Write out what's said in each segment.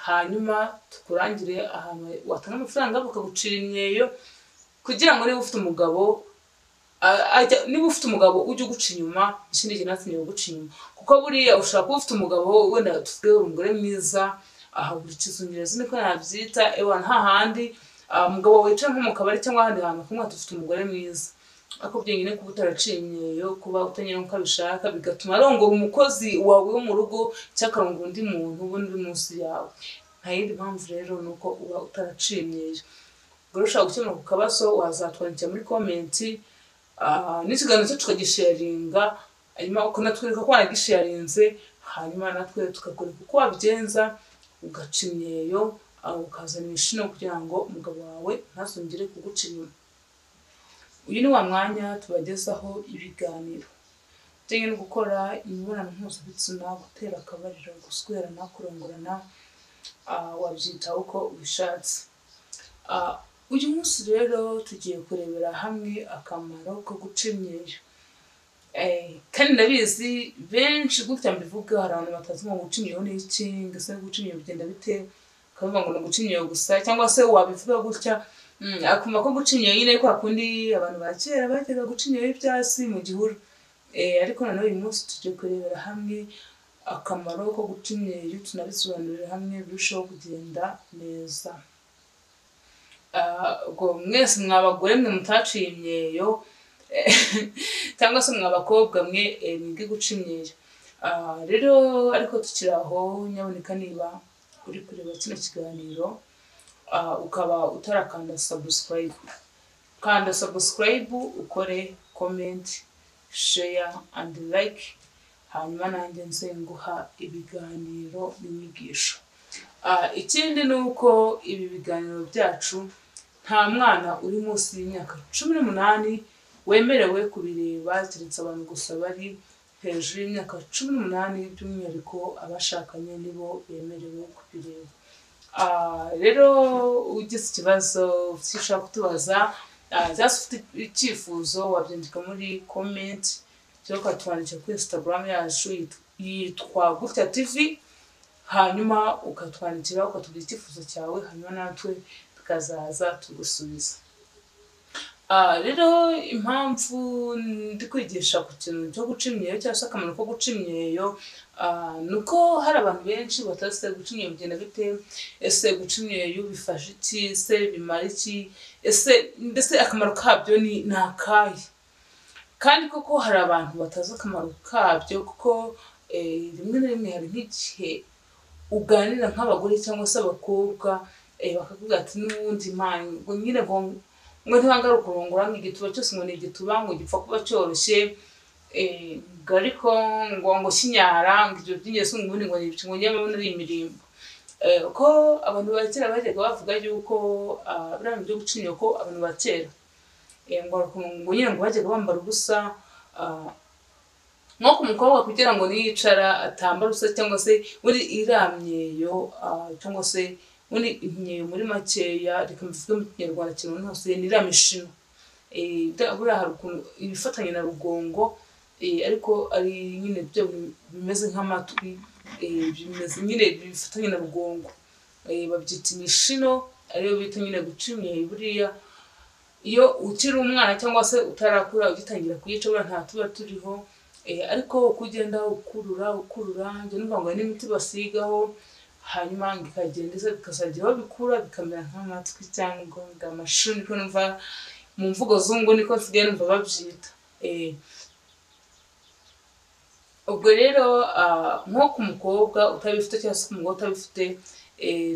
hanyuma tukurangire ahantu watanga amafaranga bakagucira imyeyo kugira ngo niba ufite umugabo ujye uguca inyuma ikindi kintu natinye guca inyuma kuko buriya ushaka kuba ufite umugabo wenda tuvuge umugore mwiza buri kizungereza niko nabyita nta handi umugabo wicaye nko mu kabari cyangwa ahandi hantu kumwe dufite umugore mwiza ako byengine kuba utaraciye imyeyo kuba utanyera uko abishaka bigatuma arongora umukozi wawe wo mu rugo cy'akarongora undi muntu ubundi munsi yawe nta yindi mpamvu rero nuko uba utaraciye imyeyo ubwo ushaka gukemura ku kabazo wazatwandikira muri komenti n'ikiganiro cyacu tukagisharinga hanyuma ukanatwereka ko wanagisharinze hanyuma natwe tukakwereka uko wabigenza ugaca imyeyo ukazana imishino kugira ngo umugabo wawe ntazongere kuguca inyuma uyu ni wa mwanya tubagezaho ibiganiro bijyanye no gukora imibonano mpuzabitsina gutera akabariro guswerana kurongorana wabyita uko ubishatse uyu munsi rero tugiye kurebera hamwe akamaro ko guca imyeyo kandi ndabizi benshi gutya mbivuga hari abantu batazi ngo guca imyeyo ni iki ngase guca imyeyo bigenda bite kavuga ngo guca imyeyo gusa cyangwa se wabivuga gutya akumva ko guca imyeyo nyine kwa kundi abantu ba kera bajyaga guca imyeyo y'ibyatsi mu gihuru ariko noneho uyu munsi tugiye kurebera hamwe akamaro ko guca imyeyo tunabisobanurira hamwe birushaho kugenda neza ubwo mwese mwabagore mwe mutaciye imyeyo cyangwa se mwabakobwa mwe mwige guca imyeyo rero ariko tukiri aho nyaboneka niba uri kureba kino kiganiro ukaba utarakanda subscribe kanda subscribe ukore comment share and like hanyuma nanjye nze nguha ibiganiro n'inyigisho ikindi nuko ibi biganiro byacu nta mwana uri munsi y'imyaka 18 wemerewe kubireba keretse abantu gusa bari hejuru y'imyaka 18 by'umwihariko abashakanye nibo bemerewe kubireba rero ugize ikibazo ushaka kutubaza cyangwa ufite icyifuzo wabyandika muri comment cyangwa ukatwandikira kuri Instagram yacu yitwa Gutya TV hanyuma ukatwandikira ukatubwira icyifuzo cyawe hanyuma natwe tukazaza tugusubiza rero impamvu ndi kwigisha ku kintu cyo guca imyeyo cyangwa se akamaro ko guca imyeyo nuko hari abantu benshi batazi guca imyeyo bigenda bite ese guca imyeyo bifasha iki ese bimara iki ese ndetse akamaro kabyo ni akahe kandi koko hari abantu batazi akamaro kabyo kuko rimwe na rimwe hari nk'igihe uganira nk'abagore cyangwa se abakobwa bakavuga ati n'ubundi mpamvu ngo nyine ngo ntibangaruka kurongora nk'igituba cyose ngo ni igituba ngo gipfa kuba cyoroshye ariko ngo kinyara ngo ibyo by'ingeso ubundi ngo ni ngo nyamara ari imirimbo ko abantu ba kera bajyaga bavuga yuko biriya byo guca imyeyo ko abantu ba kera ngo nyine ngo bajyaga bambara ubusa nko ku mukobwa kugira ngo niyicara atambara ubusa cyangwa se muri iramyeyo cyangwa se muri imyeyo muri makeya reka mbivuge mu Kinyarwanda kintu hose ni iramishino buriya hari ukuntu ibifatanye na rugongo ariko ari nyine byo bimeze nk'amatwi bimeze nyine bifatanye na rugongo babyita imishino ariyo bita nyine guca imyeyo buriya iyo ukiri umwana cyangwa se utarakura ugitangira kuyica buriya nta tuba turiho ariko kugenda ukurura njye numva ngo n'imiti basigaho hanyuma ngikagenda bikazagira aho bikura bikamera nk'amatwi cyangwa amashuri niko numva mu mvugo zungu niko nsigaye numva babyita ubwo rero nko ku mukobwa utabifite cyangwa se ku mugore utabifite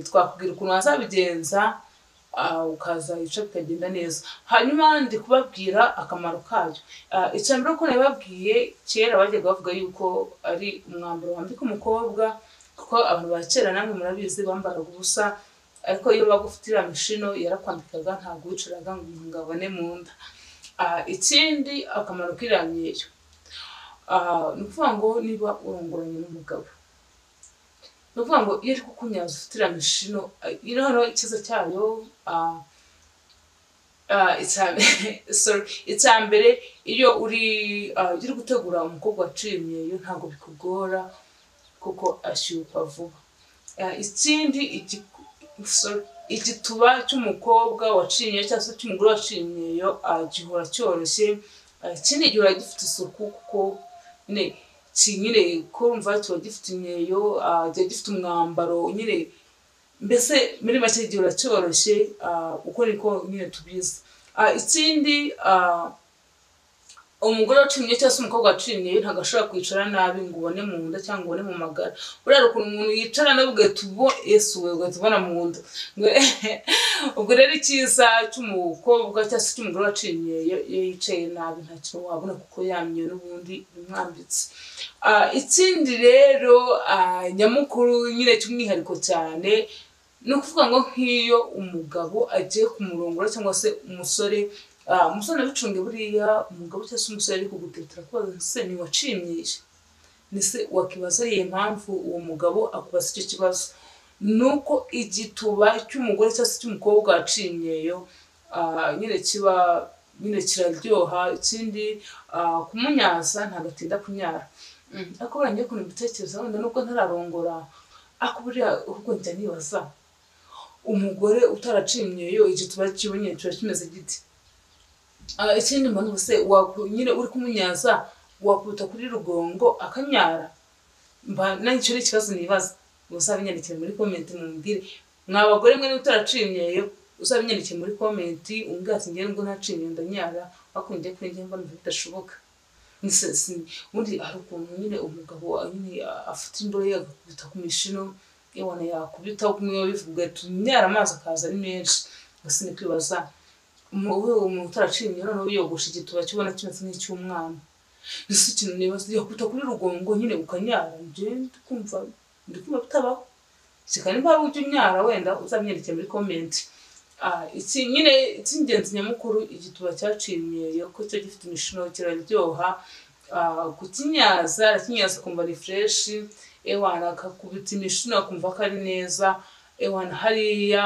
twakubwira ukuntu wazabigenza ukazayica bikagenda neza hanyuma ndi kubabwira akamaro kabyo icyambere ko nababwiye kera bajyaga bavuga yuko ari umwambaro wambika umukobwa kuko abantu ba kera namwe murabizi bambaraga ubusa ariko iyo bagufitira imishino yarakwambikaga ntabwo wicaraga ngo umuntu abone mu nda ikindi akamaro k'iramyeyo ni ukuvuga ngo niba urongoranye n'umugabo ni ukuvuga ngo iyo ari kukunyaza ufitira imishino iriho ikiza cyayo icyambere iyo uri gutegura umukobwa waciye imyeyo ntabwo bikugora kuko ashyuka vuba ikindi igituba cy'umukobwa wacinye cyangwa se cy'umugore waciye imyeyo gihora cyoroshye, ikindi gihora gifite isuku kuko nyine kumva kiba gifite imyeyo, kiba gifite umwambaro nyine, mbese muri make gihora cyoroshye, uko niko nyine tubizi. Ikindi umugore wacinye cyangwa se umukobwa wacinye ntabwo ashobora kwicara nabi ngo ubone mu nda cyangwa ubone mu magara. Buriya ukuntu umuntu yicara nawe ugahita ugahita ubona mu nda. Ubwo rero icyiza cy'umukobwa cyangwa se cy'umugore wacinye iyo yicaye nabi nta kintu wabona kuko yamye n'ubundi bimwambitse. Ikindi rero nyamukuru nyine cy'umwihariko cyane ni ukuvuga ngo nk'iyo umugabo agiye kumurongora cyangwa se umusore nabicunge buriya umugabo cyangwa se umusore ari kugutetera kubaza se ntiwacimyije, ni se wakibaza ariyo mpamvu uwo mugabo akubaza icyo kibazo. Nuko igituba cy'umugore cyangwa se cy'umukobwa wacimyeyo nyine kiba nyine kiraryoha. Ikindi kumunyaza ntabwo atinda kunyara. Ariko buriya ngiye ukuntu mbitekereza wenda nubwo ntararongora, ariko buriya ahubwo njya nibaza umugore utaracimyeyo igituba kiba nyine kiba kimeze giti. Ikindi mbona ubuse nyine uri kumunyaza wakubita kuri rugongo akanyara. Icyo ni ikibazo nibaza. Uzabinyandikire muri comment mumbwire, mwa bagore mwe utaracimyeyo uzabinyandikire muri comment umbwira ati ngiye ngo ntacimye ndanyara, bakundiye kuri njye mbona bidashoboka. Ubundi hari ukuntu nyine umugabo nyine afite imbohe agakubita ku mishino, yewana yakubita kumwe bivuga tunyara amazi akaza ari menshi. Gusa ni kwibaza umuntu utaracimye noneho yogosha igituba kibona kimeze nk'icy'umwana. Ese ikintu nibaza yakubita kuri rugongo nyine ukanyara, njye ndikumva bitabaho. Sikari mpamvu ujya unyara wenda uzabinyandikire muri comment. Nyine icy'ingenzi nyamukuru igituba cyacimyeyo ko cyo gifite imishino kiraryoha. Kukinyaza arakinyaza kumva ni fresh, ewana akakubita imishino akumva ko ari neza. Ewana hariya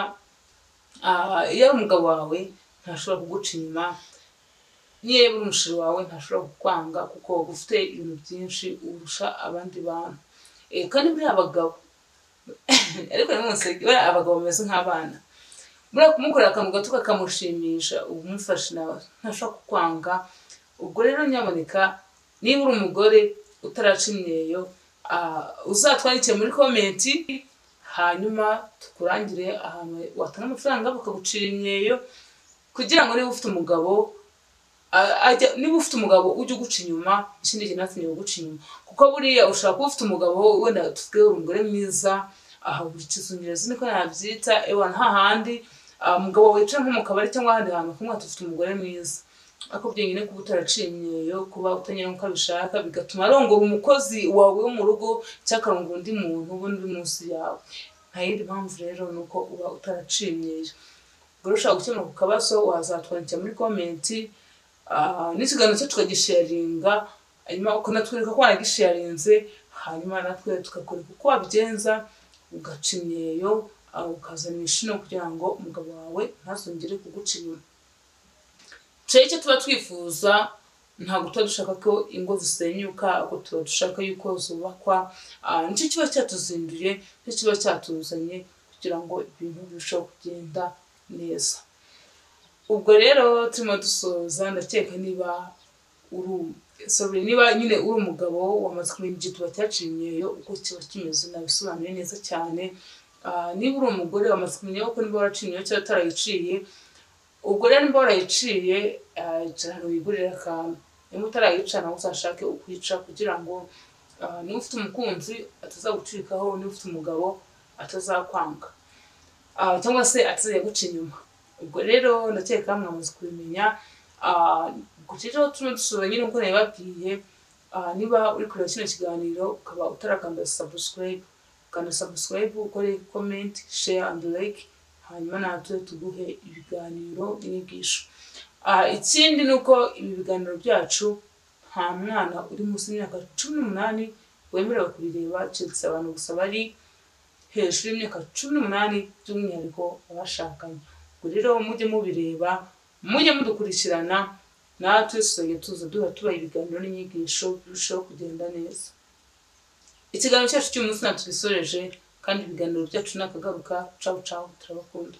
iyo umugabo wawe ntashobora kuguca inyuma, niba uri umushiri wawe ntashobora kukwanga kuko ufite ibintu byinshi urusha abandi bantu. Kandi buriya abagabo ariko abagabo bameze nk'abana, buriya kumukorera akantu gato kakamushimisha umufashe nawe ntashobora kukwanga. Ubwo rero nyamuneka niba uri umugore utaracimyeyo uzatwandikire muri comment, hanyuma tukurangire ahantu watanga amafaranga bakagucira imyeyo, kugira ngo niba ufite umugabo ujye uguca inyuma, ikindi kintu ntatinye kuguca inyuma. Kuko buriya ushobora kuba ufite umugabo wenda tuvuge umugore mwiza, buri kizungereza niko nabyita, nta handi umugabo wicara nko mu kabari cyangwa ahandi hantu kumwe ufite umugore mwiza. Ariko byonyine kuba utaracimyeyo, kuba utanyura nk'uko abishaka, bigatuma arongora umukozi wawe wo mu rugo cyangwa akarongora undi muntu ubundi uri munsi yawe. Nta yindi mpamvu rero ni uko uba utaracimyeyo. Ubwo ushaka gukemura ku kabazo wazatwandikira muri comment, n'ikiganiro cyacu tukagisharinga, hanyuma ukanatwereka ko wanagisharinze, hanyuma natwe tukakwereka uko wabigenza ugaca imyeyo, ukazana imishino kugira ngo umugabo wawe ntazongere kuguca inyuma. Icyo tuba twifuza ntabwo tuba dushaka ko ingo zisenyuka, ahubwo tuba dushaka yuko zubakwa. Nicyo kiba cyatuzinduye, nicyo kiba cyatuzanye kugira ngo ibintu birusheho kugenda neza. Ubwo rero turimo dusoza, ndakeka niba nyine uri umugabo wamaze kumenya igituba cyacimyeyo uko kiba kimeze, nabisobanuye neza cyane. Niba uri umugore wamaze kumenya uko niba waracimyeyo cyangwa utarayiciye, ubwo rero niba warayiciye cyane wigurire akantu. Niba utarayica nawe uzashake ukwica kugira ngo niba ufite umukunzi atazagucikaho, niba ufite umugabo atazakwanga cyangwa se atazajya guca inyuma. Ubwo rero ndakeka mwamaze kubimenya. Rero turimo dusura nyine uko nabibabwiye. Niba uri kureba kino kiganiro ukaba utarakanda subscribe, kanda subscribe, ukore comment, share and like, hanyuma natwe tuguhe ibiganiro n'inyigisho. Ikindi ni uko ibi biganiro byacu nta mwana uri munsi y'imyaka 18 wemerewe kubireba, keretse abantu gusa bari hejuru y'imyaka 18 by'umwihariko abashakanye. Ubwo rero mujye mubireba, mujye mudukurikirana, natwe tuza tubaha ibiganiro n'inyigisho birushaho kugenda neza. Ikiganiro cyacu cy'umunsi natugisoreje, kandi ibiganiro byacu nakagaruka. Ciao ciao, turabakunda.